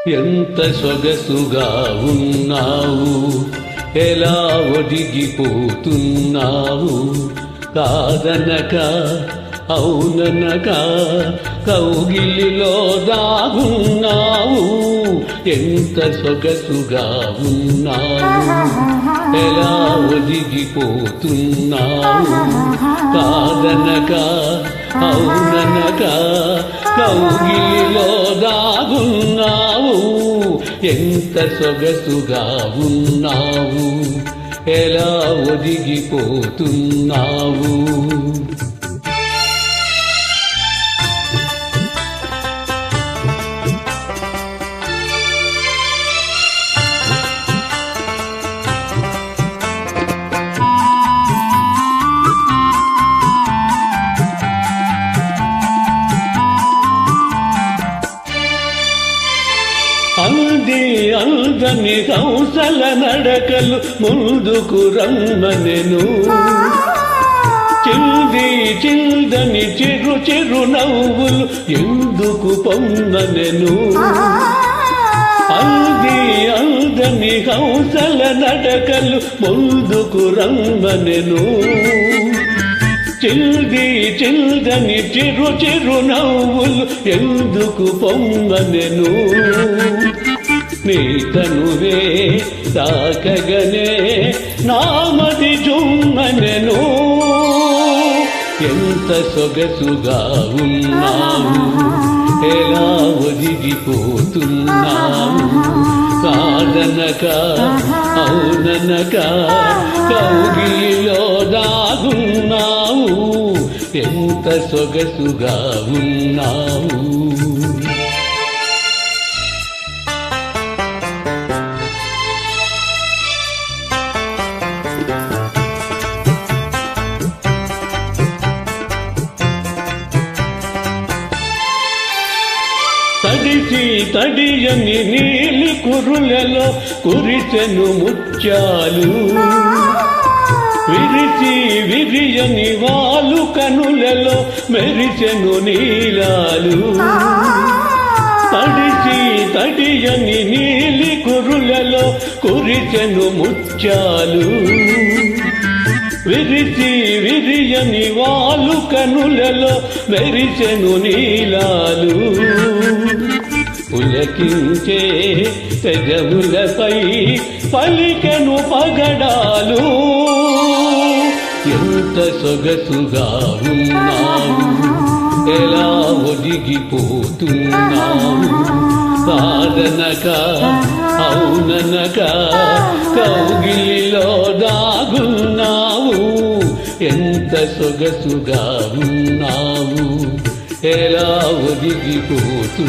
ఎంత సొగసుగా ఉన్నావు, ఎలా ఒదిగిపోతున్నావు, కాదనక అవుననక కౌగిలిలో దాగున్నావు. ఎంత సొగసుగా ఉన్నావు, ఎలా ఒదిగిపోతున్నావు, కాదనక అవుననక కౌగిలిలో దాగున్నావు. ఎంత సొగసుగా ఉన్నావు, ఎలా ఒదిగిపోతున్నావు. అంది అందని హంసల నడకలు ముందుకు రమ్మనెను, చిల్ది చిల్దని చిరు చిరు నవ్వులు ఎందుకు పొమ్మనెను. అంది అందని హంసల నడకలు ముందుకు రమ్మనెను, చిల్ది చిల్దని చిరు చిరు నవ్వులు ఎందుకు పొమ్మనెను. నీ తనువే తాకగనే నామది జుమ్మనెను. ఎంత సొగసుగా ఉన్నావు, ఎలా ఒదిగిపోతున్నావు, కాదనక అవుననక కౌగిలిలో దాగున్నావు. ఎంత సొగసుగా ఉన్నావు. తడిసి తడియని నీలి కురులలో కురిసెను ముత్యాలు, విరిసి విరియని వాలు కనులలో మెరిసెను నీలాలు. తడిసి తడియని నీలి కురులలో కురిసెను ముత్యాలు, విరిసి విరియని వాలు కనులలో మెరిసెను నీలాలు. పులకించే పెదవులపై పలికెను పగడాలు. ఎంత సొగసుగా ఉన్నావు, ఎలా ఒదిగిపోతున్నావు, కాదనక అవుననక కౌగిలిలో దాగున్నావు. ఎంత సొగసుగా ఉన్నావు, ఎలా ఒదిగిపోతున్నావు.